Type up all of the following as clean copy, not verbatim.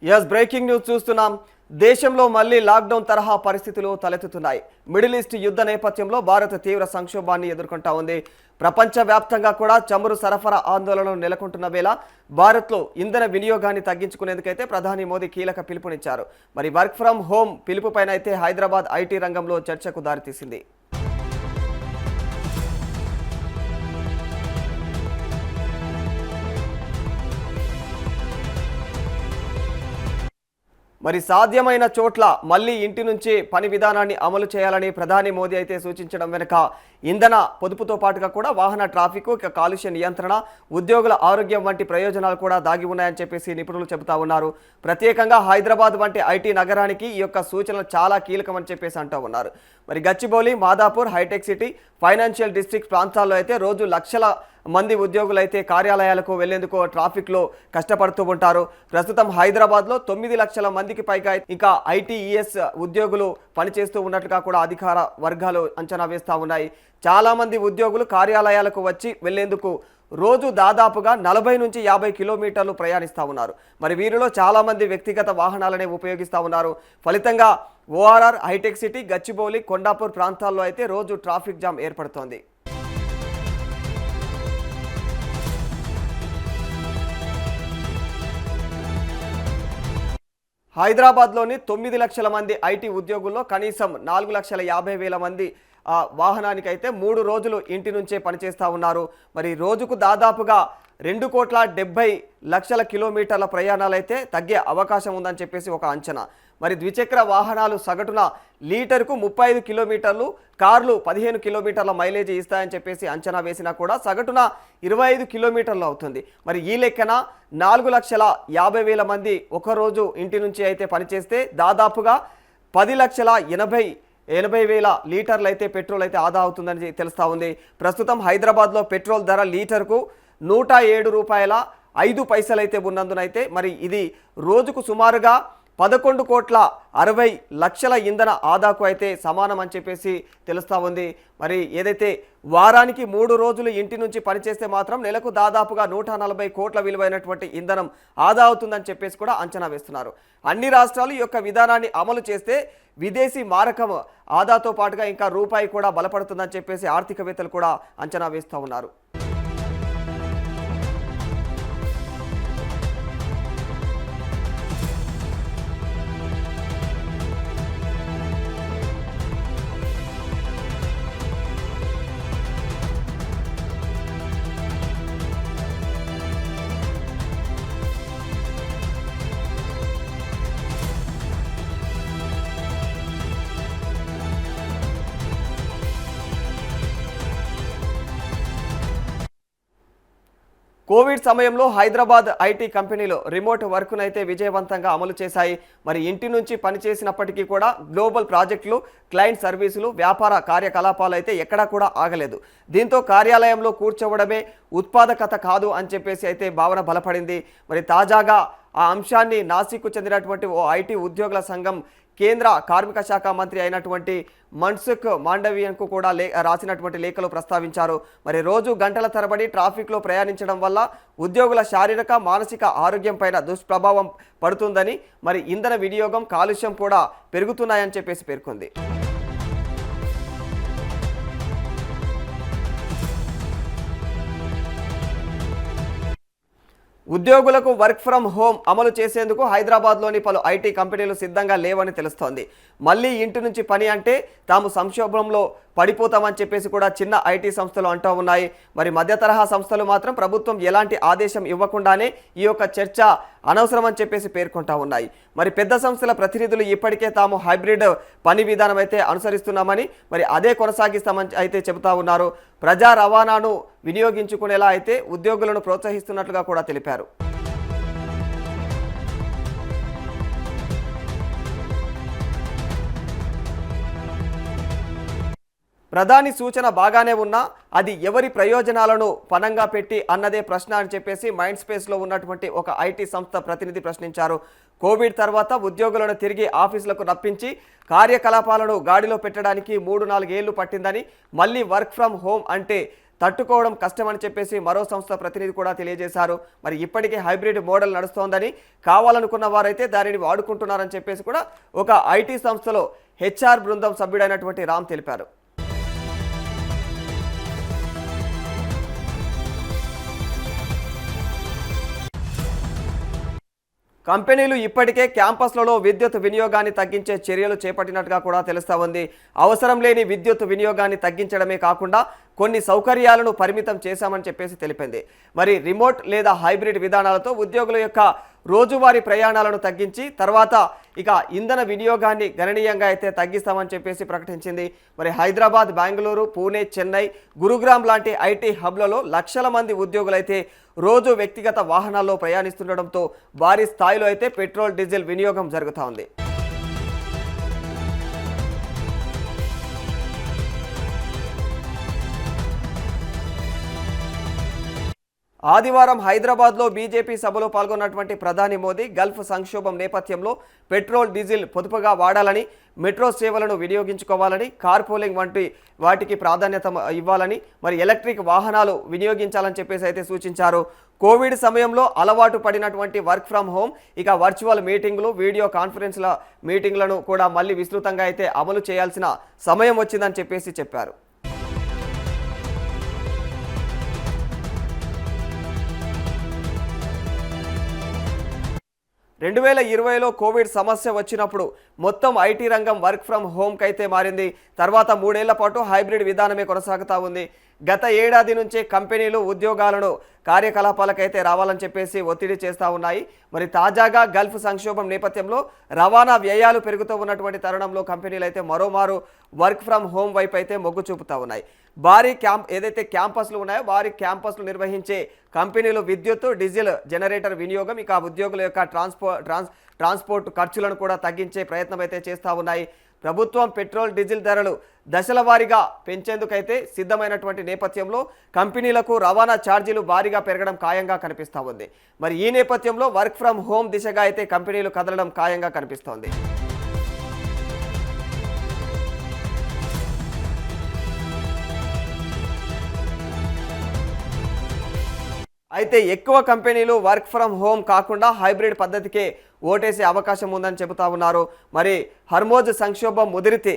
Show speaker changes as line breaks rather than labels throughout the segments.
Yes breaking news చూస్తున్నాం. దేశంలో మళ్లీ లాక్డౌన్ తరహా పరిస్థితులు తలెత్తుతున్నాయి. మిడిల్ ఈస్ట్ యుద్ధ నేపథ్యంలో భారత్ తీవ్ర సంక్షోభాన్ని ఎదుర్కొంటా ఉంది. ప్రపంచవ్యాప్తంగా కూడా చమురు సరఫరా ఆందోళనలు నెలకొంటున్న వేళ భారత్లో ఇంధన వినియోగాన్ని తగ్గించుకునేందుకైతే ప్రధాని మోదీ కీలక పిలుపునిచ్చారు. మరి వర్క్ ఫ్రం హోమ్ పిలుపుపైన అయితే హైదరాబాద్ ఐటీ రంగంలో చర్చకు దారితీసింది. మరి సాధ్యమైన చోట్ల మళ్ళీ ఇంటి నుంచి పని విధానాన్ని అమలు చేయాలని ప్రధాని మోదీ అయితే సూచించడం వెనుక ఇంధన పొదుపుతో పాటుగా కూడా వాహన ట్రాఫిక్, కాలుష్య నియంత్రణ, ఉద్యోగుల ఆరోగ్యం వంటి ప్రయోజనాలు కూడా దాగి ఉన్నాయని చెప్పేసి నిపుణులు చెబుతా ఉన్నారు. ప్రత్యేకంగా హైదరాబాద్ వంటి ఐటీ నగరానికి ఈ యొక్క సూచనలు చాలా కీలకమని చెప్పేసి అంటూ ఉన్నారు. మరి గచ్చిబౌలి, మాదాపూర్, హైటెక్ సిటీ, ఫైనాన్షియల్ డిస్ట్రిక్ట్ ప్రాంతాల్లో అయితే రోజు లక్షల మంది ఉద్యోగులు అయితే కార్యాలయాలకు వెళ్లేందుకు ట్రాఫిక్లో కష్టపడుతూ ఉంటారు. ప్రస్తుతం హైదరాబాద్లో 9 లక్షల మందికి పైగా ఇంకా ఐటీఈఎస్ ఉద్యోగులు పనిచేస్తూ ఉన్నట్లుగా కూడా అధికార వర్గాలు అంచనా వేస్తూ ఉన్నాయి. చాలామంది ఉద్యోగులు కార్యాలయాలకు వచ్చి వెళ్లేందుకు రోజు దాదాపుగా 40 నుంచి 50 కిలోమీటర్లు ప్రయాణిస్తూ ఉన్నారు. మరి వీరిలో చాలామంది వ్యక్తిగత వాహనాలనే ఉపయోగిస్తూ ఉన్నారు. ఫలితంగా ఓఆర్ఆర్, హైటెక్ సిటీ, గచ్చిబౌలి, కొండాపూర్ ప్రాంతాల్లో అయితే రోజు ట్రాఫిక్ జామ్ ఏర్పడుతోంది. హైదరాబాద్లోని 9 లక్షల మంది ఐటీ ఉద్యోగుల్లో కనీసం 4,50,000 మంది వాహనానికైతే 3 రోజులు ఇంటి నుంచే పనిచేస్తూ ఉన్నారు. మరి రోజుకు దాదాపుగా 2,70,00,000 కిలోమీటర్ల ప్రయాణాలు అయితే తగ్గే అవకాశం ఉందని చెప్పేసి ఒక అంచనా. మరి ద్విచక్ర వాహనాలు సగటున లీటర్కు 35 కిలోమీటర్లు, కార్లు 15 కిలోమీటర్ల మైలేజ్ ఇస్తాయని చెప్పేసి అంచనా వేసినా కూడా సగటున 25 కిలోమీటర్లు అవుతుంది. మరి ఈ లెక్కన 4,50,000 మంది ఒకరోజు ఇంటి నుంచి అయితే పనిచేస్తే దాదాపుగా 10,80,000 లీటర్లు అయితే పెట్రోల్ అయితే ఆదా అవుతుందని తెలుస్తూ ఉంది. ప్రస్తుతం హైదరాబాద్లో పెట్రోల్ ధర లీటర్కు ₹107.05 అయితే ఉన్నందునైతే మరి ఇది రోజుకు సుమారుగా 11,60,00,000 ఇంధన ఆదాకు అయితే సమానం అని చెప్పేసి తెలుస్తూ ఉంది. మరి ఏదైతే వారానికి 3 రోజులు ఇంటి నుంచి పనిచేస్తే మాత్రం నెలకు దాదాపుగా 140 కోట్ల విలువైనటువంటి ఇంధనం ఆదా అవుతుందని చెప్పేసి కూడా అంచనా వేస్తున్నారు. అన్ని రాష్ట్రాలు ఈ యొక్క విధానాన్ని అమలు చేస్తే విదేశీ మారకం ఆదాతో పాటుగా ఇంకా రూపాయి కూడా బలపడుతుందని చెప్పేసి ఆర్థికవేత్తలు కూడా అంచనా వేస్తూ ఉన్నారు. కోవిడ్ సమయంలో హైదరాబాద్ ఐటీ కంపెనీలు రిమోట్ వర్క్ను అయితే విజయవంతంగా అమలు చేశాయి. మరి ఇంటి నుంచి పనిచేసినప్పటికీ కూడా గ్లోబల్ ప్రాజెక్టులు, క్లయింట్ సర్వీసులు, వ్యాపార కార్యకలాపాలు అయితే ఎక్కడా కూడా ఆగలేదు. దీంతో కార్యాలయంలో కూర్చోవడమే ఉత్పాదకత కాదు అని చెప్పేసి అయితే భావన బలపడింది. మరి తాజాగా ఆ అంశాన్ని నాసిక్కు చెందినటువంటి ఓ ఐటీ ఉద్యోగుల సంఘం కేంద్ర కార్మిక శాఖ మంత్రి అయినటువంటి మన్సుఖ్ మాండవీయన్కు కూడా రాసినటువంటి లేఖలో ప్రస్తావించారు. మరి రోజు గంటల తరబడి ట్రాఫిక్లో ప్రయాణించడం వల్ల ఉద్యోగుల శారీరక, మానసిక ఆరోగ్యం పైన దుష్ప్రభావం పడుతుందని, మరి ఇంధన వినియోగం, కాలుష్యం కూడా పెరుగుతున్నాయని చెప్పేసి పేర్కొంది. ఉద్యోగులకు వర్క్ ఫ్రం హోమ్ అమలు చేసేందుకు హైదరాబాద్లోని పలు ఐటీ కంపెనీలు సిద్ధంగా లేవని తెలుస్తోంది. మళ్ళీ ఇంటి నుంచి పని అంటే తాము సంక్షోభంలో పడిపోతామని చెప్పేసి కూడా చిన్న ఐటీ సంస్థలు అంటూ ఉన్నాయి. మరి మధ్య తరహా సంస్థలు మాత్రం ప్రభుత్వం ఎలాంటి ఆదేశం ఇవ్వకుండానే ఈ యొక్క చర్చ అనవసరం అని చెప్పేసి పేర్కొంటా ఉన్నాయి. మరి పెద్ద సంస్థల ప్రతినిధులు ఇప్పటికే తాము హైబ్రిడ్ పని విధానం అయితే అనుసరిస్తున్నామని, మరి అదే కొనసాగిస్తామని అయితే చెబుతా ఉన్నారు. ప్రజా రవాణాను వినియోగించుకునేలా అయితే ఉద్యోగులను ప్రోత్సహిస్తున్నట్లుగా కూడా తెలిపారు. ప్రధాని సూచన బాగానే ఉన్నా అది ఎవరి ప్రయోజనాలను పనంగా పెట్టి అన్నదే ప్రశ్న అని చెప్పేసి మైండ్ స్పేస్లో ఉన్నటువంటి ఒక ఐటీ సంస్థ ప్రతినిధి ప్రశ్నించారు. కోవిడ్ తర్వాత ఉద్యోగులను తిరిగి ఆఫీసులకు రప్పించి కార్యకలాపాలను గాడిలో పెట్టడానికి 3-4 ఏళ్లు పట్టిందని, మళ్ళీ వర్క్ ఫ్రం హోమ్ అంటే తట్టుకోవడం కష్టమని చెప్పేసి మరో సంస్థ ప్రతినిధి కూడా తెలియజేశారు. మరి ఇప్పటికే హైబ్రిడ్ మోడల్ నడుస్తోందని, కావాలనుకున్న వారైతే దానిని వాడుకుంటున్నారని చెప్పేసి కూడా ఒక ఐటీ సంస్థలో హెచ్ఆర్ బృందం సభ్యుడైనటువంటి రామ్ తెలిపారు. కంపెనీలు ఇప్పటికే క్యాంపస్లలో విద్యుత్ వినియోగాన్ని తగ్గించే చర్యలు చేపట్టినట్టుగా కూడా తెలుస్తా ఉంది. అవసరం లేని విద్యుత్ వినియోగాన్ని తగ్గించడమే కాకుండా కొన్ని సౌకర్యాలను పరిమితం చేశామని చెప్పేసి తెలిపింది. మరి రిమోట్ లేదా హైబ్రిడ్ విధానాలతో ఉద్యోగుల యొక్క రోజువారీ ప్రయాణాలను తగ్గించి తర్వాత ఇక ఇంధన వినియోగాన్ని గణనీయంగా అయితే తగ్గిస్తామని చెప్పేసి ప్రకటించింది. మరి హైదరాబాద్, బెంగళూరు, పూణే, చెన్నై, గురుగ్రామ్ లాంటి ఐటీ హబ్లలో లక్షల మంది ఉద్యోగులైతే రోజు వ్యక్తిగత వాహనాల్లో ప్రయాణిస్తుండడంతో భారీ స్థాయిలో అయితే పెట్రోల్, డీజిల్ వినియోగం జరుగుతూ ఉంది. ఆదివారం హైదరాబాద్లో బీజేపీ సభలో పాల్గొన్నటువంటి ప్రధాని మోదీ గల్ఫ్ సంక్షోభం నేపథ్యంలో పెట్రోల్, డీజిల్ పొదుపుగా వాడాలని, మెట్రో సేవలను వినియోగించుకోవాలని, కార్ పూలింగ్ వంటి వాటికి ప్రాధాన్యత ఇవ్వాలని, మరి ఎలక్ట్రిక్ వాహనాలు వినియోగించాలని చెప్పేసి అయితే సూచించారు. కోవిడ్ సమయంలో అలవాటు పడినటువంటి వర్క్ ఫ్రమ్ హోమ్, ఇక వర్చువల్ మీటింగులు, వీడియో కాన్ఫరెన్స్ల మీటింగ్లను కూడా మళ్ళీ విస్తృతంగా అయితే అమలు చేయాల్సిన సమయం వచ్చిందని చెప్పేసి చెప్పారు. 2020లో కోవిడ్ సమస్య వచ్చినప్పుడు మొత్తం ఐటీ రంగం వర్క్ ఫ్రమ్ హోమ్కి అయితే మారింది. తర్వాత 3 ఏళ్ల పాటు హైబ్రిడ్ విధానమే కొనసాగుతూ ఉంది. గత ఏడాది నుంచే కంపెనీలు ఉద్యోగాలను కార్యకలాపాలకైతే రావాలని చెప్పేసి ఒత్తిడి చేస్తూ ఉన్నాయి. మరి తాజాగా గల్ఫ్ సంక్షోభం నేపథ్యంలో రవాణా వ్యయాలు పెరుగుతూ ఉన్నటువంటి తరుణంలో కంపెనీలు అయితే మరోమారు వర్క్ ఫ్రమ్ హోమ్ వైపు అయితే మొగ్గు చూపుతూ ఉన్నాయి. భారీ ఏదైతే క్యాంపస్లు ఉన్నాయో భారీ క్యాంపస్లు నిర్వహించే కంపెనీలు విద్యుత్, డీజిల్ జనరేటర్ వినియోగం, ఇక ఉద్యోగుల యొక్క ట్రాన్స్పోర్ట్ ఖర్చులను కూడా తగ్గించే ప్రయత్నం అయితే చేస్తూ ఉన్నాయి. ప్రభుత్వం పెట్రోల్, డీజిల్ ధరలు దశల వారీగా పెంచేందుకైతే సిద్ధమైనటువంటి నేపథ్యంలో కంపెనీలకు రవాణా ఛార్జీలు భారీగా పెరగడం ఖాయంగా కనిపిస్తూ ఉంది. మరి ఈ నేపథ్యంలో వర్క్ ఫ్రమ్ హోమ్ దిశగా అయితే కంపెనీలు కదలడం ఖాయంగా కనిపిస్తోంది. అయితే ఎక్కువ కంపెనీలు వర్క్ ఫ్రమ్ హోమ్ కాకుండా హైబ్రిడ్ పద్ధతికే ఓటేసే అవకాశం ఉందని చెబుతా ఉన్నారు. మరి హర్మోజ్ సంక్షోభం ముదిరితే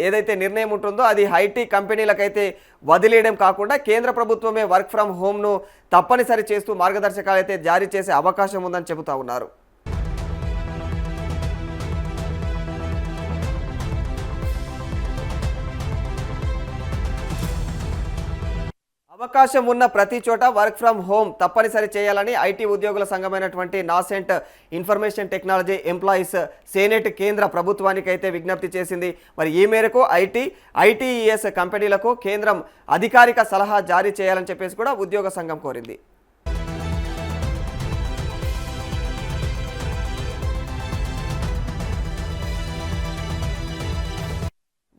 ఏదైతే నిర్ణయం ఉంటుందో అది ఐటీ కంపెనీలకైతే వదిలేయడం కాకుండా కేంద్ర ప్రభుత్వమే వర్క్ ఫ్రమ్ హోమ్ను తప్పనిసరి చేస్తూ మార్గదర్శకాలు అయితే జారీ చేసే అవకాశం ఉందని చెబుతా ఉన్నారు. అవకాశం ఉన్న ప్రతి చోట వర్క్ ఫ్రమ్ హోమ్ తప్పనిసరి చేయాలని ఐటీ ఉద్యోగుల సంఘమైనటువంటి నాసెంట్ ఇన్ఫర్మేషన్ టెక్నాలజీ ఎంప్లాయీస్ సేనేట్ కేంద్ర ప్రభుత్వానికి అయితే విజ్ఞప్తి చేసింది. మరి ఈ మేరకు ఐటీఈఎస్ కంపెనీలకు కేంద్రం అధికారిక సలహా జారీ చేయాలని చెప్పేసి కూడా ఉద్యోగ సంఘం కోరింది.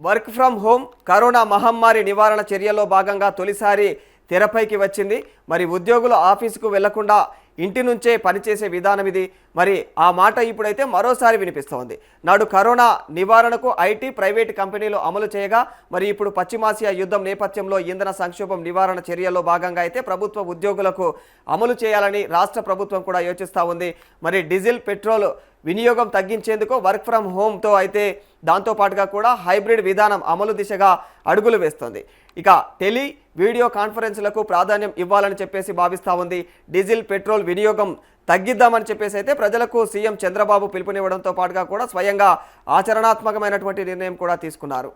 వర్క్ ఫ్రమ్ హోమ్ కరోనా మహమ్మారి నివారణ చర్యల్లో భాగంగా తొలిసారి తెరపైకి వచ్చింది. మరి ఉద్యోగులు ఆఫీసుకు వెళ్లకుండా ఇంటి నుంచే పనిచేసే విధానం ఇది. మరి ఆ మాట ఇప్పుడైతే మరోసారి వినిపిస్తోంది. నాడు కరోనా నివారణకు ఐటీ, ప్రైవేట్ కంపెనీలు అమలు చేయగా మరి ఇప్పుడు పశ్చిమాసియా యుద్ధం నేపథ్యంలో ఇంధన సంక్షోభం నివారణ చర్యల్లో భాగంగా అయితే ప్రభుత్వ ఉద్యోగులకు అమలు చేయాలని రాష్ట్ర ప్రభుత్వం కూడా యోచిస్తూ ఉంది. మరి డీజిల్, పెట్రోల్ వినియోగం తగ్గించేందుకు వర్క్ ఫ్రమ్ హోమ్తో అయితే దాంతోపాటుగా కూడా హైబ్రిడ్ విధానం అమలు దిశగా అడుగులు వేస్తోంది. ఇక టెలి, వీడియో కాన్ఫరెన్స్లకు ప్రాధాన్యం ఇవ్వాలని చెప్పేసి భావిస్తూ ఉంది. డీజిల్, పెట్రోల్ వినియోగం తగ్గిద్దామని చెప్పేసి అయితే ప్రజలకు సీఎం చంద్రబాబు పిలుపునివ్వడంతో పాటుగా కూడా స్వయంగా ఆచరణాత్మకమైనటువంటి నిర్ణయం కూడా తీసుకున్నారు.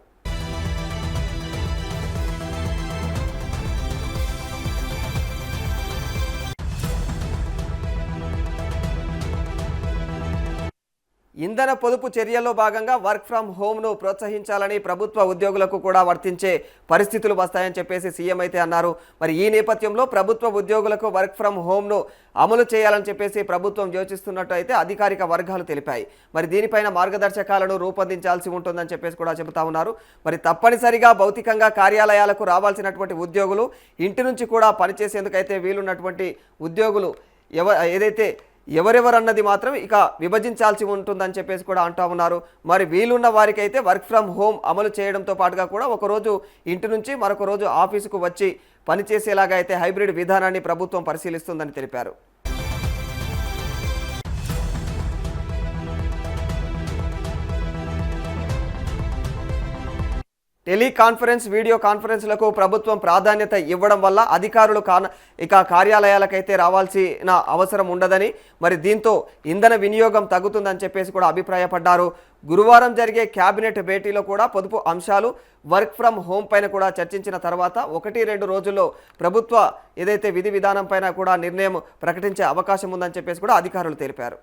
ఇంధన పొదుపు చర్యల్లో భాగంగా వర్క్ ఫ్రమ్ హోమ్ను ప్రోత్సహించాలని ప్రభుత్వ ఉద్యోగులకు కూడా వర్తించే పరిస్థితులు వస్తాయని చెప్పేసి సీఎం అయితే అన్నారు. మరి ఈ నేపథ్యంలో ప్రభుత్వ ఉద్యోగులకు వర్క్ ఫ్రమ్ హోమ్ను అమలు చేయాలని చెప్పేసి ప్రభుత్వం యోచిస్తున్నట్టు అయితే అధికారిక వర్గాలు తెలిపాయి. మరి దీనిపైన మార్గదర్శకాలను రూపొందించాల్సి ఉంటుందని చెప్పేసి కూడా చెబుతా ఉన్నారు. మరి తప్పనిసరిగా భౌతికంగా కార్యాలయాలకు రావాల్సినటువంటి ఉద్యోగులు ఇంటి నుంచి కూడా పనిచేసేందుకైతే వీలున్నటువంటి ఉద్యోగులు ఏదైతే ఎవరెవరన్నది మాత్రం ఇక విభజించాల్సి ఉంటుందని చెప్పేసి కూడా అంటూ ఉన్నారు. మరి వీలున్న వారికి అయితే వర్క్ ఫ్రమ్ హోమ్ అమలు చేయడంతో పాటుగా కూడా ఒకరోజు ఇంటి నుంచి మరొక రోజు ఆఫీసుకు వచ్చి పనిచేసేలాగా అయితే హైబ్రిడ్ విధానాన్ని ప్రభుత్వం పరిశీలిస్తుందని తెలిపారు. టెలికాన్ఫరెన్స్, వీడియో కాన్ఫరెన్స్లకు ప్రభుత్వం ప్రాధాన్యత ఇవ్వడం వల్ల అధికారులు ఇక కార్యాలయాలకైతే రావాల్సిన అవసరం ఉండదని, మరి దీంతో ఇంధన వినియోగం తగ్గుతుందని చెప్పేసి కూడా అభిప్రాయపడ్డారు. గురువారం జరిగే కేబినెట్ భేటీలో కూడా పొదుపు అంశాలు, వర్క్ ఫ్రమ్ హోమ్ పైన కూడా చర్చించిన తర్వాత 1-2 రోజుల్లో ప్రభుత్వ ఏదైతే విధి విధానం పైన కూడా నిర్ణయం ప్రకటించే అవకాశం ఉందని చెప్పేసి కూడా అధికారులు తెలిపారు.